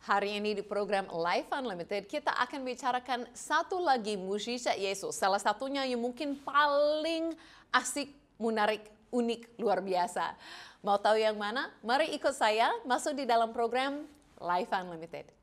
Hari ini di program Life Unlimited kita akan bicarakan satu lagi mukjizat Yesus. Salah satunya yang mungkin paling asik, menarik, unik, luar biasa. Mau tahu yang mana? Mari ikut saya masuk di dalam program Life Unlimited.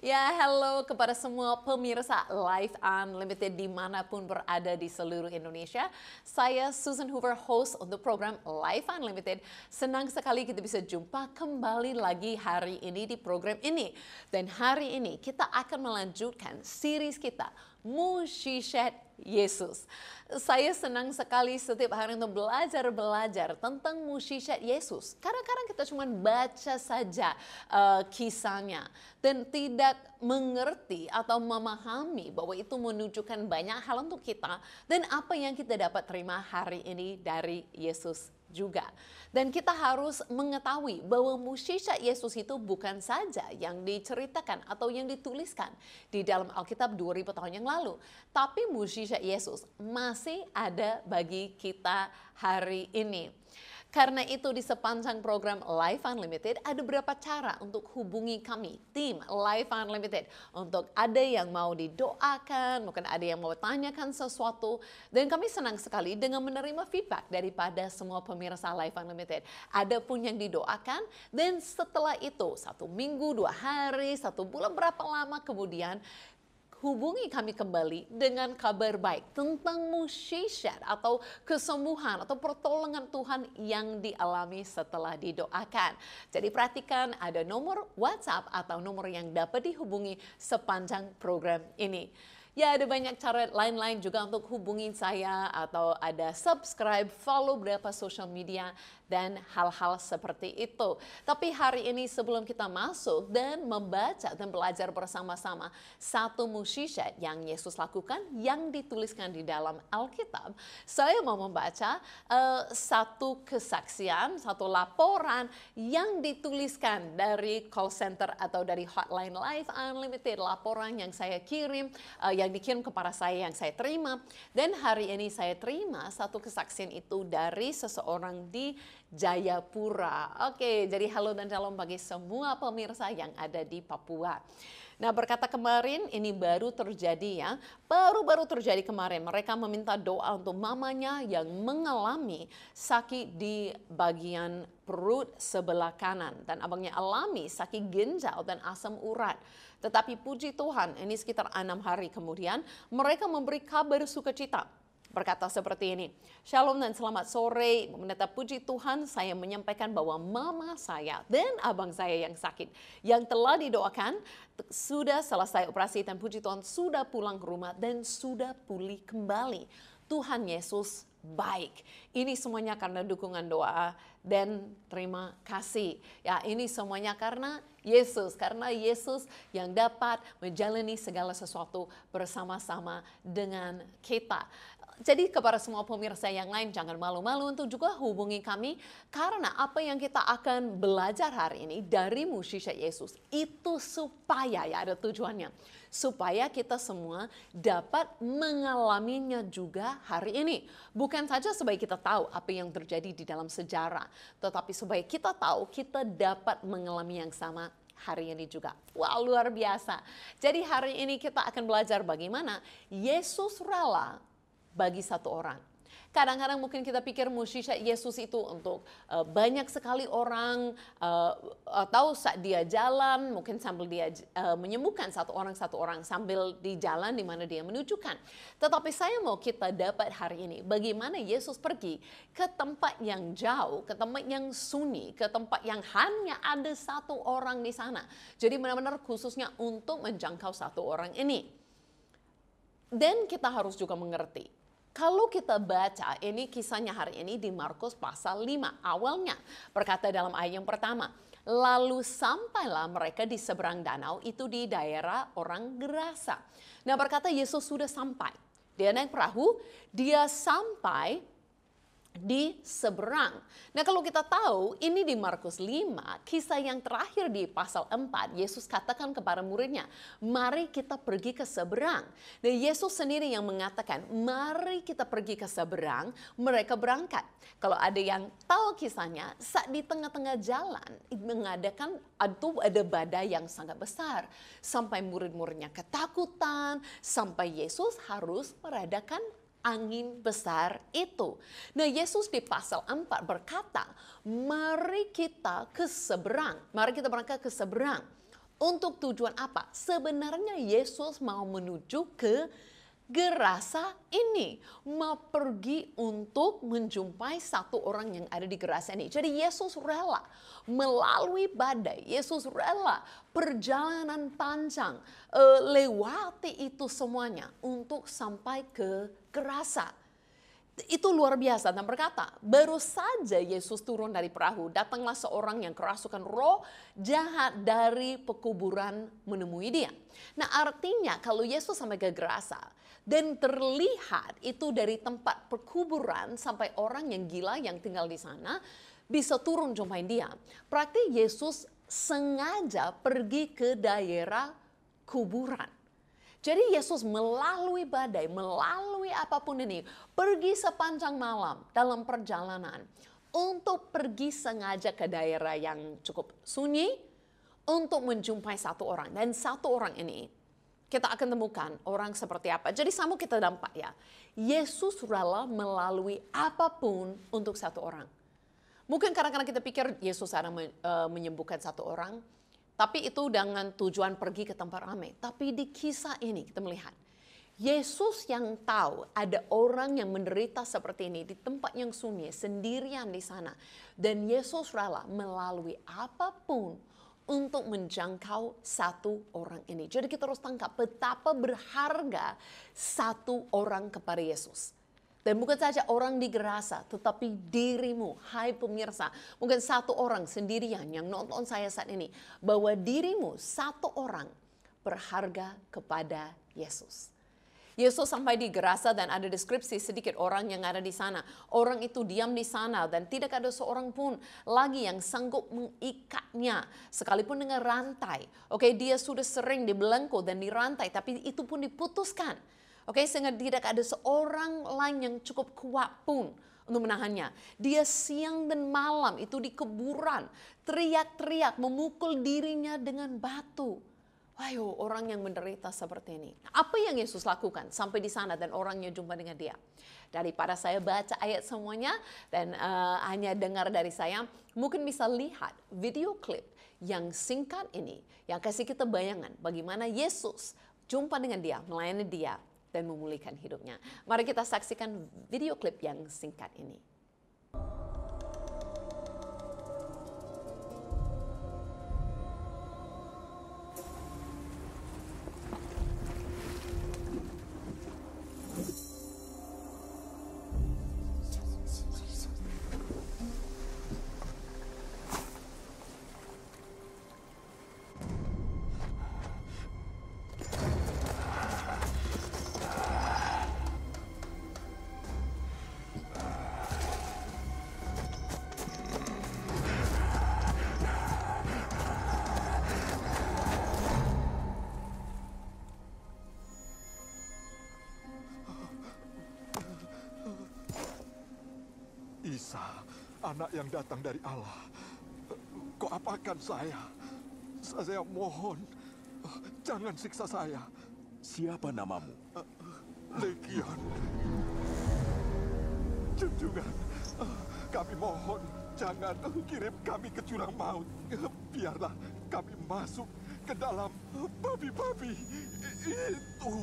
Ya, halo kepada semua pemirsa Life Unlimited dimanapun berada di seluruh Indonesia. Saya Susan Hoover, host untuk program Life Unlimited. Senang sekali kita bisa jumpa kembali lagi hari ini di program ini. Dan hari ini kita akan melanjutkan series kita, Mukjizat Yesus. Saya senang sekali setiap hari untuk belajar tentang mukjizat Yesus. Kadang-kadang kita cuma baca saja kisahnya dan tidak mengerti atau memahami bahwa itu menunjukkan banyak hal untuk kita dan apa yang kita dapat terima hari ini dari Yesus juga. Dan kita harus mengetahui bahwa mukjizat Yesus itu bukan saja yang diceritakan atau yang dituliskan di dalam Alkitab 2000 tahun yang lalu. Tapi mukjizat Yesus masih ada bagi kita hari ini. Karena itu di sepanjang program Life Unlimited ada beberapa cara untuk hubungi kami, tim Life Unlimited. Untuk ada yang mau didoakan, mungkin ada yang mau tanyakan sesuatu. Dan kami senang sekali dengan menerima feedback daripada semua pemirsa Life Unlimited. Ada pun yang didoakan dan setelah itu 1 minggu, 2 hari, 1 bulan berapa lama kemudian hubungi kami kembali dengan kabar baik tentang mukjizat atau kesembuhan atau pertolongan Tuhan yang dialami setelah didoakan. Jadi perhatikan ada nomor WhatsApp atau nomor yang dapat dihubungi sepanjang program ini. Ya, ada banyak cara lain-lain juga untuk hubungi saya atau ada subscribe, follow beberapa social media dan hal-hal seperti itu. Tapi hari ini sebelum kita masuk dan membaca dan belajar bersama-sama satu mukjizat yang Yesus lakukan yang dituliskan di dalam Alkitab, saya mau membaca satu kesaksian, satu laporan yang dituliskan dari call center atau dari hotline Life Unlimited, laporan yang saya kirim, yang dikirim kepada saya yang saya terima. Dan hari ini saya terima satu kesaksian itu dari seseorang di Jayapura. Oke, jadi halo dan shalom bagi semua pemirsa yang ada di Papua. Nah, berkata kemarin ini baru terjadi ya, baru terjadi kemarin. Mereka meminta doa untuk mamanya yang mengalami sakit di bagian perut sebelah kanan. Dan abangnya alami sakit ginjal dan asam urat. Tetapi puji Tuhan, ini sekitar 6 hari kemudian, mereka memberi kabar sukacita. Berkata seperti ini, Shalom dan selamat sore, menetap puji Tuhan, saya menyampaikan bahwa mama saya dan abang saya yang sakit, yang telah didoakan, sudah selesai operasi dan puji Tuhan sudah pulang ke rumah dan sudah pulih kembali. Tuhan Yesus baik. Ini semuanya karena dukungan doa dan terima kasih. Ya, ini semuanya karena Yesus yang dapat menjalani segala sesuatu bersama-sama dengan kita. Jadi kepada semua pemirsa yang lain jangan malu-malu untuk juga hubungi kami karena apa yang kita akan belajar hari ini dari mukjizat Yesus itu supaya ya ada tujuannya. Supaya kita semua dapat mengalaminya juga hari ini. Bukan saja supaya kita tahu apa yang terjadi di dalam sejarah, tetapi supaya kita tahu kita dapat mengalami yang sama hari ini juga. Wah, luar biasa. Jadi hari ini kita akan belajar bagaimana Yesus rela bagi satu orang. Kadang-kadang mungkin kita pikir mukjizat Yesus itu untuk banyak sekali orang atau saat dia jalan mungkin sambil dia menyembuhkan satu orang sambil di jalan di mana dia menunjukkan. Tetapi saya mau kita dapat hari ini bagaimana Yesus pergi ke tempat yang jauh, ke tempat yang sunyi, ke tempat yang hanya ada satu orang di sana. Jadi benar-benar khususnya untuk menjangkau satu orang ini. Dan kita harus juga mengerti Kalau kita baca ini kisahnya hari ini di Markus pasal 5 awalnya berkata dalam ayat yang pertama, Lalu sampailah mereka di seberang danau itu di daerah orang Gerasa. Nah berkata Yesus sudah sampai. Dia naik perahu, dia sampai di seberang. Nah kalau kita tahu ini di Markus 5, kisah yang terakhir di pasal 4, Yesus katakan kepada muridnya, mari kita pergi ke seberang. Dan Yesus sendiri yang mengatakan, mari kita pergi ke seberang, mereka berangkat. Kalau ada yang tahu kisahnya, saat di tengah-tengah jalan mengadakan atau ada badai yang sangat besar. Sampai murid-muridnya ketakutan, sampai Yesus harus meredakan angin besar itu. Nah Yesus di pasal 4 berkata, mari kita ke seberang. Mari kita berangkat ke seberang. Untuk tujuan apa? Sebenarnya Yesus mau menuju ke Gerasa ini. Mau pergi untuk menjumpai satu orang yang ada di Gerasa ini. Jadi Yesus rela melalui badai. Yesus rela perjalanan panjang. Lewati itu semuanya untuk sampai ke Gerasa. Itu luar biasa dan berkata, baru saja Yesus turun dari perahu, datanglah seorang yang kerasukan roh jahat dari pekuburan menemui dia. Nah artinya kalau Yesus sampai ke Gerasa dan terlihat itu dari tempat perkuburan sampai orang yang gila yang tinggal di sana bisa turun jumpain dia. Berarti Yesus sengaja pergi ke daerah kuburan. Jadi Yesus melalui badai, melalui apapun ini, pergi sepanjang malam dalam perjalanan untuk pergi sengaja ke daerah yang cukup sunyi untuk menjumpai satu orang. Dan satu orang ini kita akan temukan orang seperti apa. Jadi sama kita dampak ya. Yesus rela melalui apapun untuk satu orang. Mungkin kadang-kadang kita pikir Yesus sedang menyembuhkan satu orang. Tapi itu dengan tujuan pergi ke tempat ramai. Tapi di kisah ini kita melihat Yesus yang tahu ada orang yang menderita seperti ini di tempat yang sunyi sendirian di sana. Dan Yesus rela melalui apapun untuk menjangkau satu orang ini. Jadi kita harus tangkap betapa berharga satu orang kepada Yesus. Dan bukan saja orang di Gerasa, tetapi dirimu, hai pemirsa. Mungkin satu orang sendirian yang nonton saya saat ini. Bahwa dirimu satu orang berharga kepada Yesus. Yesus sampai di Gerasa dan ada deskripsi sedikit orang yang ada di sana. Orang itu diam di sana dan tidak ada seorang pun lagi yang sanggup mengikatnya. Sekalipun dengan rantai. Oke, dia sudah sering dibelenggu dan dirantai, tapi itu pun diputuskan. Oke, sehingga tidak ada seorang lain yang cukup kuat pun untuk menahannya. Dia siang dan malam itu di kuburan, teriak-teriak, memukul dirinya dengan batu. Wayo, orang yang menderita seperti ini. Apa yang Yesus lakukan sampai di sana dan orangnya jumpa dengan dia? Daripada saya baca ayat semuanya dan hanya dengar dari saya, mungkin bisa lihat video klip yang singkat ini, yang kasih kita bayangan bagaimana Yesus jumpa dengan dia, melayani dia, dan memulihkan hidupnya. Mari kita saksikan video klip yang singkat ini. Isa, anak yang datang dari Allah. Kau apakan saya? Saya mohon, jangan siksa saya. Siapa namamu? Legion. Junjungan, kami mohon, jangan kirim kami ke jurang maut. Biarlah kami masuk ke dalam babi-babi itu.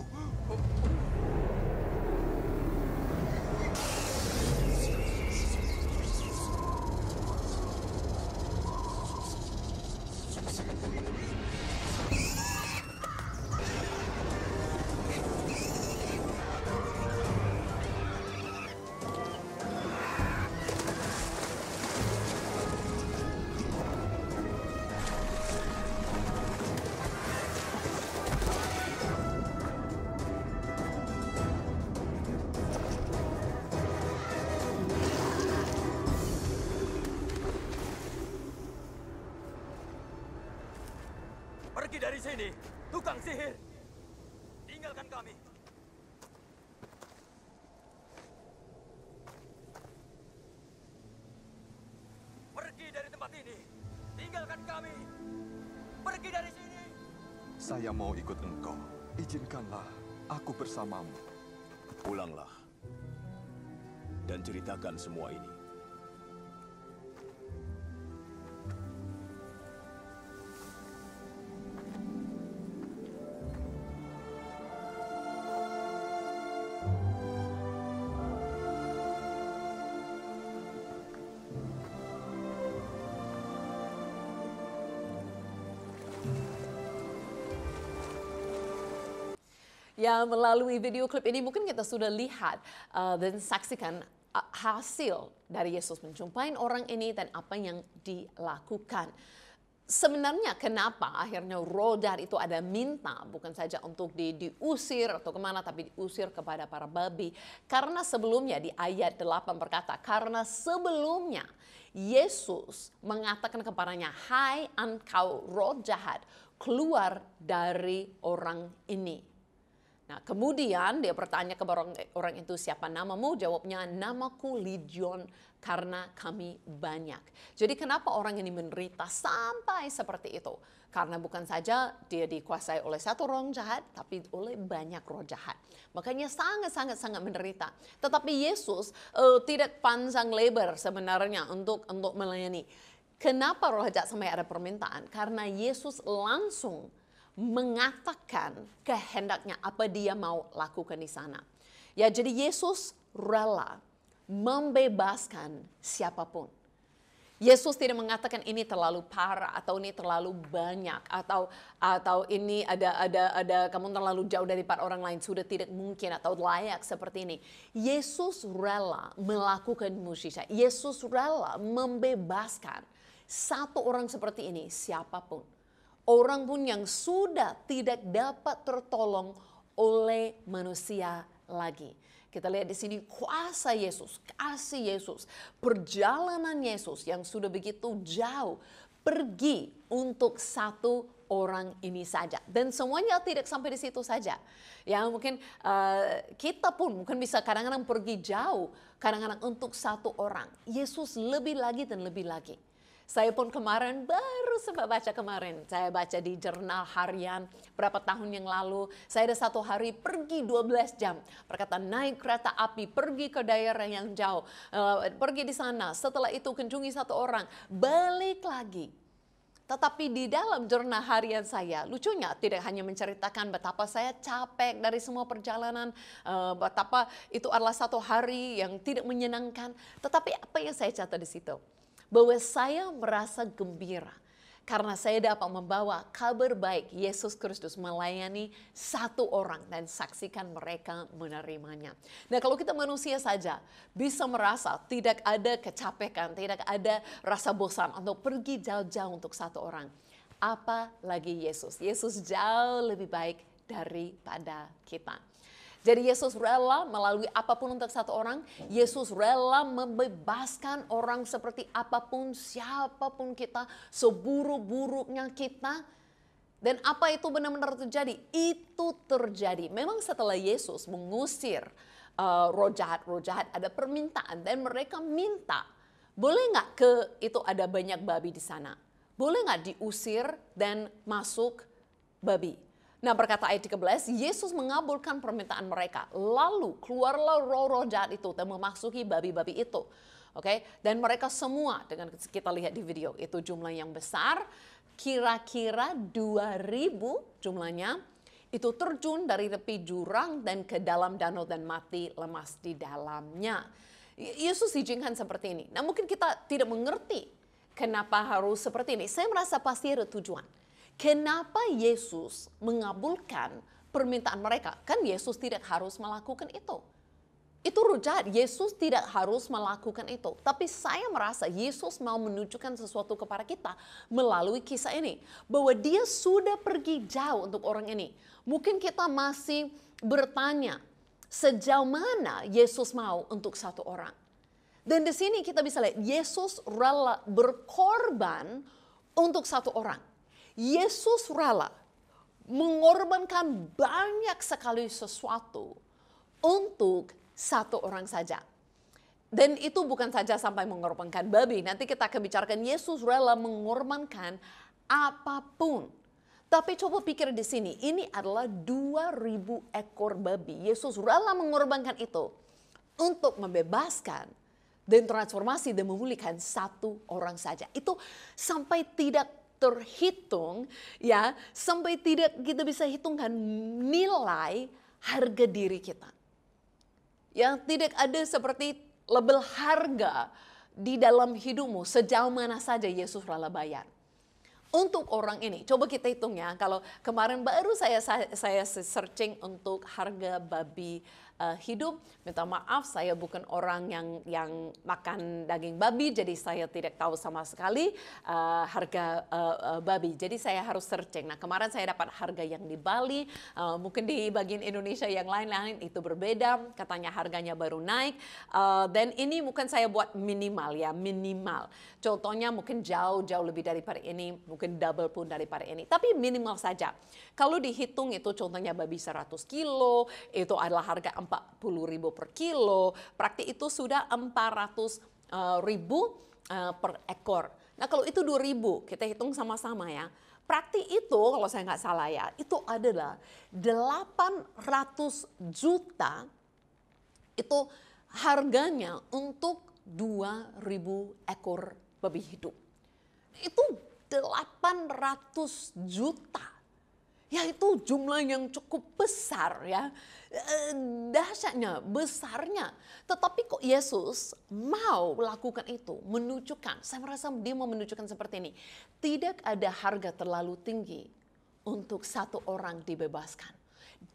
Pergi dari sini, tukang sihir. Tinggalkan kami. Pergi dari tempat ini. Tinggalkan kami. Pergi dari sini. Saya mau ikut engkau. Izinkanlah aku bersamamu. Pulanglah dan ceritakan semua ini. Ya, melalui video klip ini mungkin kita sudah lihat dan saksikan hasil dari Yesus menjumpai orang ini dan apa yang dilakukan. Sebenarnya kenapa akhirnya roh jahat itu ada minta bukan saja untuk diusir atau kemana, tapi diusir kepada para babi. Karena sebelumnya di ayat 8 berkata, karena sebelumnya Yesus mengatakan kepadanya, hai engkau roh jahat, keluar dari orang ini. Nah, kemudian dia bertanya kepada orang itu, siapa namamu? Jawabnya, namaku Legion karena kami banyak. Jadi kenapa orang ini menderita sampai seperti itu? Karena bukan saja dia dikuasai oleh satu roh jahat, tapi oleh banyak roh jahat. Makanya sangat menderita. Tetapi Yesus tidak panjang lebar sebenarnya untuk melayani. Kenapa roh jahat sampai ada permintaan? Karena Yesus langsung mengatakan kehendaknya apa dia mau lakukan di sana. Ya, jadi Yesus rela membebaskan siapapun. Yesus tidak mengatakan ini terlalu parah atau ini terlalu banyak atau ini ada kamu terlalu jauh daripada orang lain, sudah tidak mungkin atau layak seperti ini. Yesus rela melakukan mukjizat. Yesus rela membebaskan satu orang seperti ini, siapapun. Orang pun yang sudah tidak dapat tertolong oleh manusia lagi. Kita lihat di sini kuasa Yesus, kasih Yesus, perjalanan Yesus yang sudah begitu jauh pergi untuk satu orang ini saja. Dan semuanya tidak sampai di situ saja. Ya mungkin kita pun mungkin bisa kadang-kadang pergi jauh, kadang-kadang untuk satu orang. Yesus lebih lagi dan lebih lagi. Saya pun kemarin baru sempat baca kemarin. Saya baca di jurnal harian berapa tahun yang lalu. Saya ada satu hari pergi 12 jam. Berkata naik kereta api, pergi ke daerah yang jauh. Pergi di sana, setelah itu kunjungi satu orang. Balik lagi. Tetapi di dalam jurnal harian saya, lucunya tidak hanya menceritakan betapa saya capek dari semua perjalanan, betapa itu adalah satu hari yang tidak menyenangkan. Tetapi apa yang saya catat di situ? Bahwa saya merasa gembira karena saya dapat membawa kabar baik Yesus Kristus melayani satu orang dan saksikan mereka menerimanya. Nah, kalau kita manusia saja bisa merasa tidak ada kecapekan, tidak ada rasa bosan untuk pergi jauh-jauh untuk satu orang. Apalagi Yesus. Yesus jauh lebih baik daripada kita. Jadi Yesus rela melalui apapun untuk satu orang. Yesus rela membebaskan orang seperti apapun, siapapun kita, seburuk-buruknya kita. Dan apa itu benar-benar terjadi? Itu terjadi. Memang setelah Yesus mengusir roh jahat ada permintaan. Dan mereka minta, boleh nggak itu ada banyak babi di sana? Boleh nggak diusir dan masuk babi? Nah, berkata ayat 13, Yesus mengabulkan permintaan mereka. Lalu keluarlah roh-roh jahat itu dan memasuki babi-babi itu. Oke, dan mereka semua, dengan kita lihat di video, itu jumlah yang besar, kira-kira 2.000 jumlahnya, itu terjun dari tepi jurang dan ke dalam danau dan mati lemas di dalamnya. Yesus izinkan seperti ini. Nah, mungkin kita tidak mengerti kenapa harus seperti ini. Saya merasa pasti ada tujuan. Kenapa Yesus mengabulkan permintaan mereka? Kan Yesus tidak harus melakukan itu. Itu roh jahat, Yesus tidak harus melakukan itu. Tapi saya merasa Yesus mau menunjukkan sesuatu kepada kita melalui kisah ini. Bahwa dia sudah pergi jauh untuk orang ini. Mungkin kita masih bertanya, sejauh mana Yesus mau untuk satu orang? Dan di sini kita bisa lihat, Yesus rela berkorban untuk satu orang. Yesus rela mengorbankan banyak sekali sesuatu untuk satu orang saja. Dan itu bukan saja sampai mengorbankan babi. Nanti kita akan bicarakan Yesus rela mengorbankan apapun. Tapi coba pikir di sini, ini adalah 2.000 ekor babi. Yesus rela mengorbankan itu untuk membebaskan dan transformasi dan memulihkan satu orang saja. Itu sampai tidak terhitung, ya, sampai tidak kita bisa hitungkan nilai harga diri kita. Yang tidak ada seperti label harga di dalam hidupmu sejauh mana saja Yesus rela bayar. Untuk orang ini, coba kita hitung ya. Kalau kemarin baru saya searching untuk harga babi hidup. Minta maaf, saya bukan orang yang makan daging babi, jadi saya tidak tahu sama sekali harga babi. Jadi saya harus searching. Nah, kemarin saya dapat harga yang di Bali, mungkin di bagian Indonesia yang lain-lain itu berbeda. Katanya harganya baru naik. Dan ini mungkin saya buat minimal ya, minimal. Contohnya mungkin jauh lebih daripada ini, mungkin double pun daripada ini. Tapi minimal saja. Kalau dihitung itu contohnya babi 100 kilo, itu adalah harga 40.000 per kilo. Praktik itu sudah 400.000 per ekor. Nah kalau itu 2.000, kita hitung sama-sama ya. Praktik itu kalau saya nggak salah ya, itu adalah 800 juta itu harganya untuk 2.000 ekor babi hidup. Itu 800 juta. Ya itu jumlah yang cukup besar ya. Dahsyatnya, besarnya. Tetapi kok Yesus mau lakukan itu, menunjukkan, saya merasa dia mau menunjukkan seperti ini. Tidak ada harga terlalu tinggi untuk satu orang dibebaskan.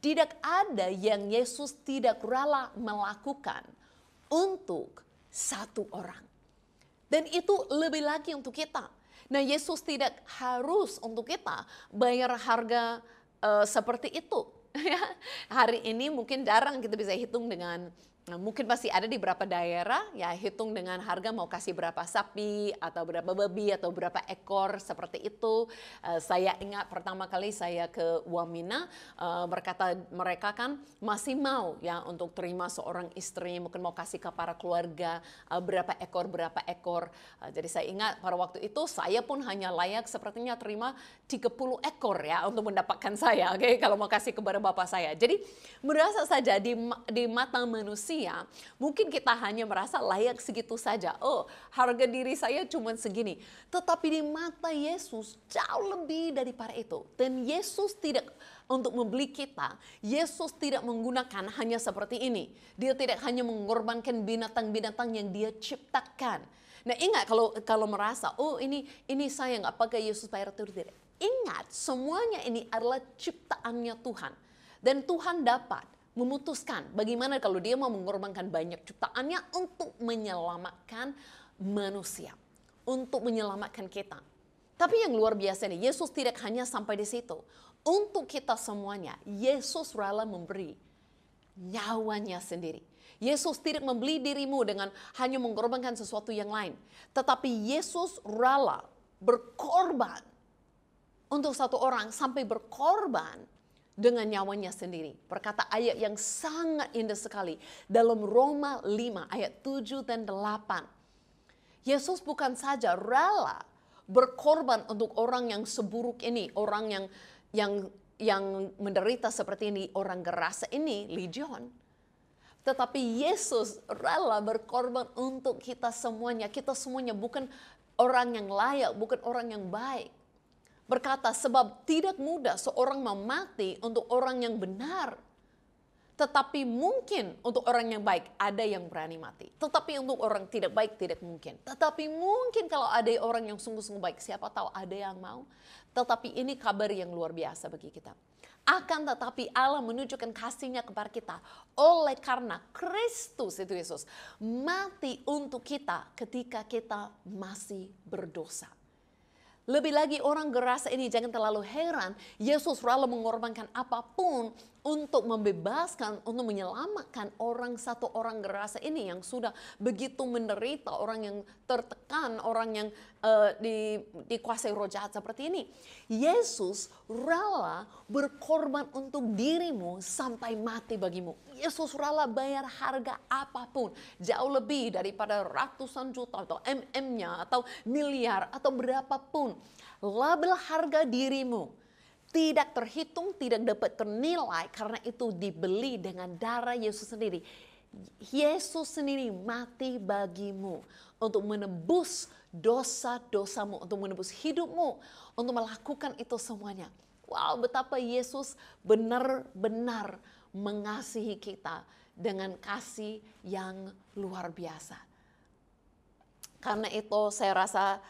Tidak ada yang Yesus tidak rela melakukan untuk satu orang. Dan itu lebih lagi untuk kita. Nah, Yesus tidak harus untuk kita bayar harga seperti itu. Hari ini mungkin jarang kita bisa hitung dengan, mungkin pasti ada di beberapa daerah ya hitung dengan harga mau kasih berapa sapi atau berapa babi atau berapa ekor seperti itu. Saya ingat pertama kali saya ke Wamena, berkata mereka kan masih mau ya untuk terima seorang istri, mungkin mau kasih ke para keluarga berapa ekor. Jadi saya ingat pada waktu itu saya pun hanya layak sepertinya terima 30 ekor ya untuk mendapatkan saya, oke, kalau mau kasih kepada bapak saya. Jadi merasa saja di mata manusia mungkin kita hanya merasa layak segitu saja. Oh, harga diri saya cuma segini. Tetapi di mata Yesus jauh lebih daripada itu. Dan Yesus tidak untuk membeli kita. Yesus tidak menggunakan hanya seperti ini. Dia tidak hanya mengorbankan binatang-binatang yang dia ciptakan. Nah ingat kalau merasa, oh ini saya nggak pakai Yesus bayar itu tidak. Ingat semuanya ini adalah ciptaannya Tuhan. Dan Tuhan dapat memutuskan bagaimana kalau dia mau mengorbankan banyak ciptaannya untuk menyelamatkan manusia. Untuk menyelamatkan kita. Tapi yang luar biasa nih, Yesus tidak hanya sampai di situ. Untuk kita semuanya, Yesus rela memberi nyawanya sendiri. Yesus tidak membeli dirimu dengan hanya mengorbankan sesuatu yang lain. Tetapi Yesus rela berkorban untuk satu orang sampai berkorban dengan nyawanya sendiri. Berkata ayat yang sangat indah sekali dalam Roma 5 ayat 7 dan 8. Yesus bukan saja rela berkorban untuk orang yang seburuk ini, orang yang menderita seperti ini, orang gerasa ini, legion. Tetapi Yesus rela berkorban untuk kita semuanya. Kita semuanya bukan orang yang layak, bukan orang yang baik. Berkata sebab tidak mudah seorang mau mati untuk orang yang benar. Tetapi mungkin untuk orang yang baik ada yang berani mati. Tetapi untuk orang tidak baik tidak mungkin. Tetapi mungkin kalau ada orang yang sungguh-sungguh baik, siapa tahu ada yang mau. Tetapi ini kabar yang luar biasa bagi kita. Akan tetapi Allah menunjukkan kasih-Nya kepada kita oleh karena Kristus itu Yesus mati untuk kita ketika kita masih berdosa. Lebih lagi orang gerasa ini jangan terlalu heran, Yesus rela mengorbankan apapun untuk membebaskan, untuk menyelamatkan satu orang gerasa ini yang sudah begitu menderita, orang yang tertekan, orang yang dikuasai roh jahat seperti ini. Yesus rela berkorban untuk dirimu sampai mati bagimu. Yesus rela bayar harga apapun, jauh lebih daripada ratusan juta atau MM-nya atau miliar atau berapapun. Label harga dirimu tidak terhitung, tidak dapat ternilai karena itu dibeli dengan darah Yesus sendiri. Yesus sendiri mati bagimu untuk menebus dosa-dosamu, untuk menebus hidupmu, untuk melakukan itu semuanya. Wow, betapa Yesus benar-benar mengasihi kita dengan kasih yang luar biasa. Karena itu saya rasa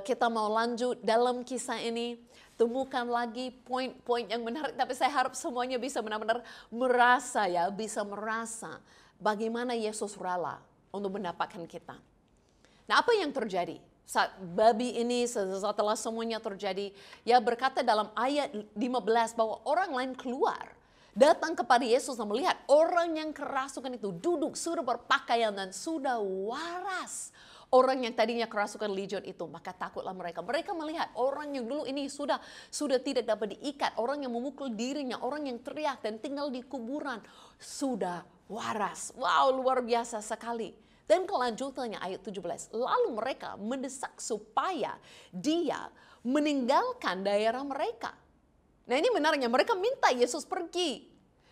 kita mau lanjut dalam kisah ini. Temukan lagi poin-poin yang menarik, tapi saya harap semuanya bisa benar-benar bisa merasa bagaimana Yesus rela untuk mendapatkan kita. Nah, apa yang terjadi? Saat babi ini setelah semuanya terjadi, ya berkata dalam ayat 15 bahwa orang lain keluar, datang kepada Yesus dan melihat orang yang kerasukan itu duduk, sudah berpakaian dan sudah waras. Orang yang tadinya kerasukan legion itu, maka takutlah mereka. Mereka melihat orang yang dulu ini sudah tidak dapat diikat, orang yang memukul dirinya, orang yang teriak dan tinggal di kuburan, sudah waras. Wow, luar biasa sekali. Dan kelanjutannya ayat 17, lalu mereka mendesak supaya dia meninggalkan daerah mereka. Nah, ini benarnya mereka minta Yesus pergi.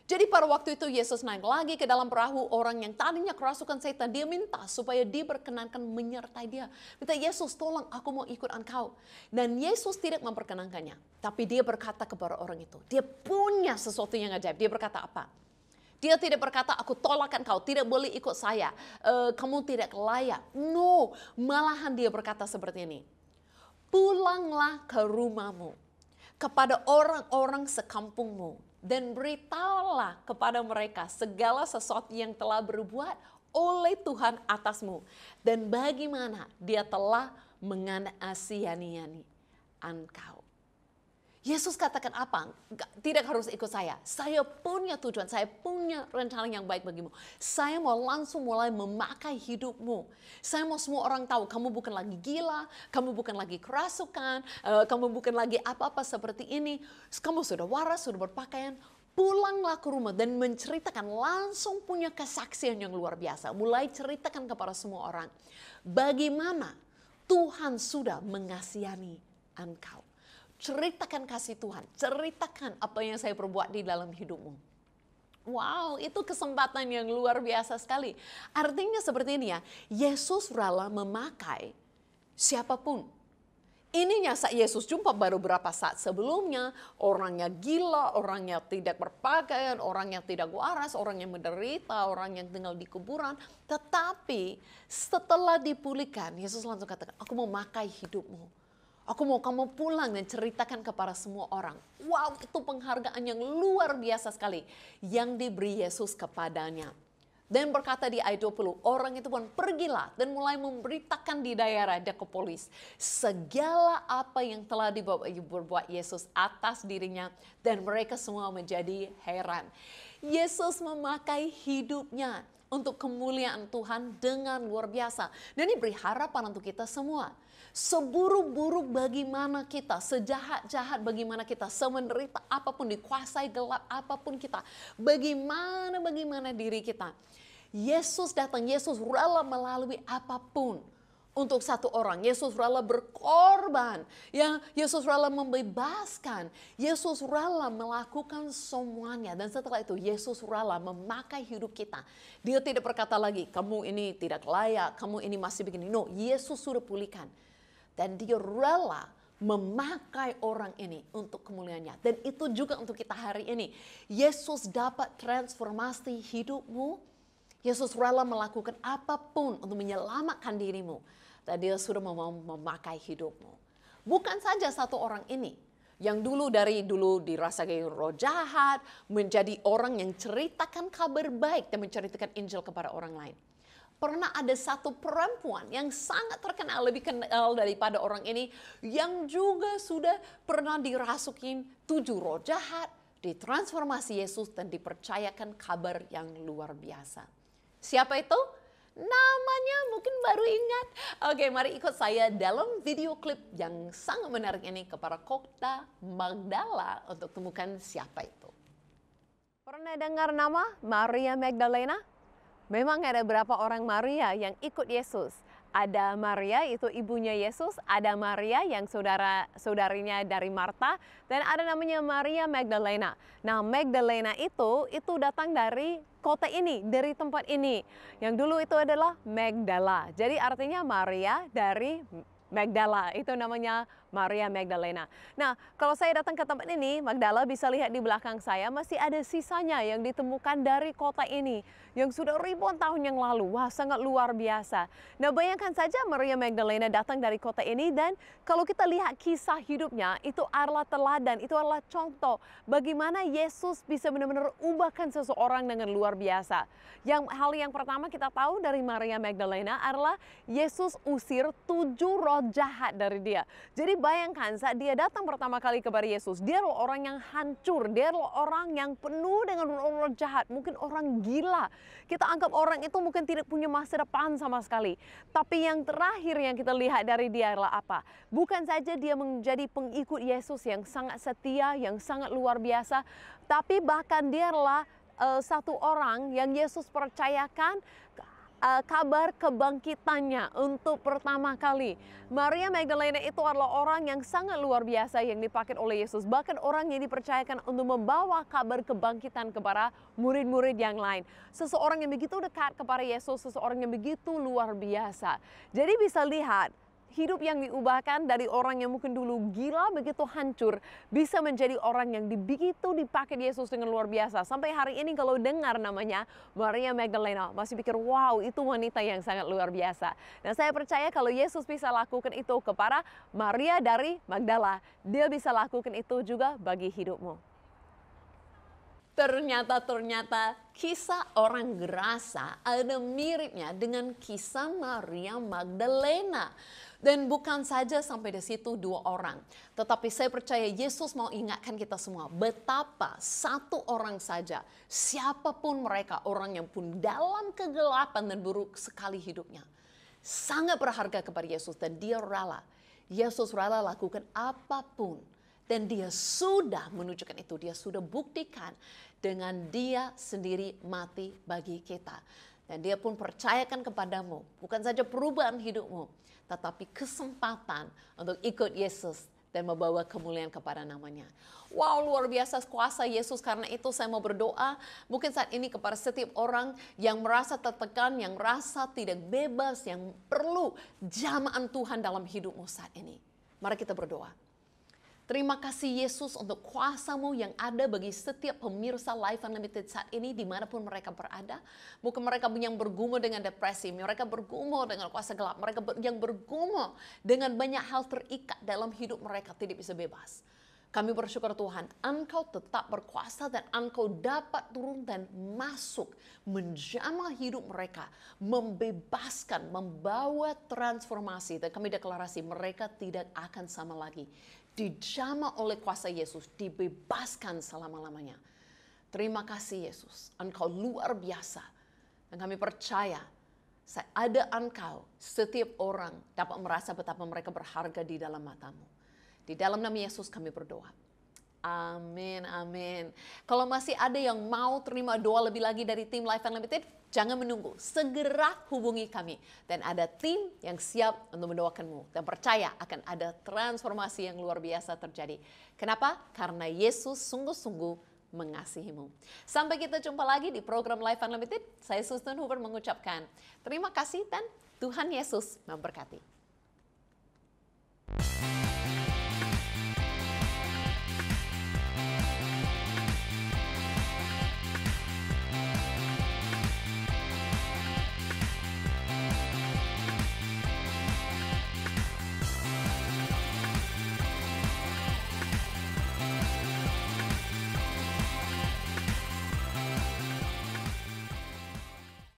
Jadi pada waktu itu Yesus naik lagi ke dalam perahu, orang yang tadinya kerasukan setan, dia minta supaya diperkenankan menyertai dia. Minta, Yesus tolong aku mau ikut engkau. Dan Yesus tidak memperkenankannya. Tapi dia berkata kepada orang itu, dia punya sesuatu yang ajaib. Dia berkata apa? Dia tidak berkata, aku tolak engkau, tidak boleh ikut saya. Kamu tidak layak. No, malahan dia berkata seperti ini. Pulanglah ke rumahmu, kepada orang-orang sekampungmu. Dan beritahulah kepada mereka segala sesuatu yang telah berbuat oleh Tuhan atasmu. Dan bagaimana dia telah mengasihani engkau. Yesus katakan apa? Tidak harus ikut saya. Saya punya tujuan, saya punya rencana yang baik bagimu. Saya mau langsung mulai memakai hidupmu. Saya mau semua orang tahu kamu bukan lagi gila, kamu bukan lagi kerasukan, kamu bukan lagi apa-apa seperti ini. Kamu sudah waras, sudah berpakaian. Pulanglah ke rumah dan menceritakan, langsung punya kesaksian yang luar biasa. Mulai ceritakan kepada semua orang bagaimana Tuhan sudah mengasihani engkau. Ceritakan kasih Tuhan, ceritakan apa yang saya perbuat di dalam hidupmu. Wow, itu kesempatan yang luar biasa sekali. Artinya seperti ini ya, Yesus rela memakai siapapun. Ininya saat Yesus jumpa baru beberapa saat sebelumnya, orangnya gila, orangnya tidak berpakaian, orang yang tidak waras, orang yang menderita, orang yang tinggal di kuburan. Tetapi setelah dipulihkan, Yesus langsung katakan, aku mau memakai hidupmu. Aku mau kamu pulang dan ceritakan kepada semua orang. Wow, itu penghargaan yang luar biasa sekali yang diberi Yesus kepadanya. Dan berkata di ayat 20, orang itu pun pergilah dan mulai memberitakan di daerah Dekapolis segala apa yang telah dibuat Yesus atas dirinya, dan mereka semua menjadi heran. Yesus memakai hidupnya untuk kemuliaan Tuhan dengan luar biasa. Dan ini beri harapan untuk kita semua. Seburuk-buruk bagaimana kita, sejahat-jahat bagaimana kita, semenderita apapun, dikuasai gelap apapun kita, bagaimana diri kita. Yesus datang, Yesus rela melalui apapun untuk satu orang. Yesus rela berkorban, ya, Yesus rela membebaskan, Yesus rela melakukan semuanya. Dan setelah itu Yesus rela memakai hidup kita. Dia tidak berkata lagi, kamu ini tidak layak, kamu ini masih begini. No, Yesus sudah pulihkan. Dan dia rela memakai orang ini untuk kemuliaannya. Dan itu juga untuk kita hari ini. Yesus dapat transformasi hidupmu. Yesus rela melakukan apapun untuk menyelamatkan dirimu. Dan dia sudah mau memakai hidupmu. Bukan saja satu orang ini. Yang dulu dirasai roh jahat. Menjadi orang yang ceritakan kabar baik dan menceritakan Injil kepada orang lain. Pernah ada satu perempuan yang sangat terkenal, lebih kenal daripada orang ini, yang juga sudah pernah dirasukin 7 roh jahat, ditransformasi Yesus dan dipercayakan kabar yang luar biasa. Siapa itu? Namanya mungkin baru ingat. Oke, mari ikut saya dalam video klip yang sangat menarik ini kepada kota Magdala untuk temukan siapa itu. Pernah dengar nama Maria Magdalena? Memang ada berapa orang Maria yang ikut Yesus. Ada Maria, itu ibunya Yesus, ada Maria yang saudarinya dari Marta, dan ada namanya Maria Magdalena. Nah, Magdalena itu datang dari kota ini, dari tempat ini. Yang dulu itu adalah Magdala. Jadi artinya Maria dari Magdala, itu namanya Maria Magdalena. Nah, kalau saya datang ke tempat ini, Magdala bisa lihat di belakang saya masih ada sisanya yang ditemukan dari kota ini yang sudah ribuan tahun yang lalu. Wah, sangat luar biasa. Nah, bayangkan saja Maria Magdalena datang dari kota ini dan kalau kita lihat kisah hidupnya, itu adalah teladan, itu adalah contoh bagaimana Yesus bisa benar-benar ubahkan seseorang dengan luar biasa. Hal yang pertama kita tahu dari Maria Magdalena adalah Yesus usir 7 roh jahat dari dia. Jadi bayangkan saat dia datang pertama kali kepada Yesus, dia adalah orang yang hancur, dia adalah orang yang penuh dengan roh jahat, mungkin orang gila. Kita anggap orang itu mungkin tidak punya masa depan sama sekali. Tapi yang terakhir yang kita lihat dari dia adalah apa? Bukan saja dia menjadi pengikut Yesus yang sangat setia, yang sangat luar biasa, tapi bahkan dia adalah satu orang yang Yesus percayakan kabar kebangkitannya untuk pertama kali. Maria Magdalena itu adalah orang yang sangat luar biasa yang dipakai oleh Yesus. Bahkan orang yang dipercayakan untuk membawa kabar kebangkitan kepada murid-murid yang lain. Seseorang yang begitu dekat kepada Yesus, seseorang yang begitu luar biasa. Jadi bisa lihat, hidup yang diubahkan dari orang yang mungkin dulu gila, begitu hancur, bisa menjadi orang yang begitu dipakai Yesus dengan luar biasa. Sampai hari ini kalau dengar namanya Maria Magdalena, masih pikir, wow, itu wanita yang sangat luar biasa. Dan saya percaya kalau Yesus bisa lakukan itu kepada Maria dari Magdala, dia bisa lakukan itu juga bagi hidupmu. Ternyata kisah orang Gerasa ada miripnya dengan kisah Maria Magdalena. Dan bukan saja sampai di situ 2 orang. Tetapi saya percaya Yesus mau ingatkan kita semua betapa satu orang saja, siapapun mereka, orang yang pun dalam kegelapan dan buruk sekali hidupnya, sangat berharga kepada Yesus dan dia rela. Yesus rela lakukan apapun. Dan dia sudah menunjukkan itu, dia sudah buktikan dengan dia sendiri mati bagi kita. Dan dia pun percayakan kepadamu, bukan saja perubahan hidupmu, tetapi kesempatan untuk ikut Yesus dan membawa kemuliaan kepada namanya. Wow, luar biasa kuasa Yesus. Karena itu saya mau berdoa mungkin saat ini kepada setiap orang yang merasa tertekan, yang merasa tidak bebas, yang perlu jamahan Tuhan dalam hidupmu saat ini. Mari kita berdoa. Terima kasih Yesus untuk kuasa-Mu yang ada bagi setiap pemirsa Life Unlimited saat ini dimanapun mereka berada. Mungkin mereka yang bergumul dengan depresi, mereka bergumul dengan kuasa gelap, mereka yang bergumul dengan banyak hal terikat dalam hidup mereka tidak bisa bebas. Kami bersyukur Tuhan, Engkau tetap berkuasa dan Engkau dapat turun dan masuk menjamah hidup mereka, membebaskan, membawa transformasi. Dan kami deklarasi mereka tidak akan sama lagi. Dijamah oleh kuasa Yesus, dibebaskan selama-lamanya. Terima kasih Yesus, Engkau luar biasa. Dan kami percaya, saat ada Engkau, setiap orang dapat merasa betapa mereka berharga di dalam mata-Mu. Di dalam nama Yesus kami berdoa. Amin, amin. Kalau masih ada yang mau terima doa lebih lagi dari tim Life Unlimited, jangan menunggu. Segera hubungi kami. Dan ada tim yang siap untuk mendoakanmu. Dan percaya akan ada transformasi yang luar biasa terjadi. Kenapa? Karena Yesus sungguh-sungguh mengasihimu. Sampai kita jumpa lagi di program Life Unlimited. Saya Susan Hoover mengucapkan terima kasih dan Tuhan Yesus memberkati.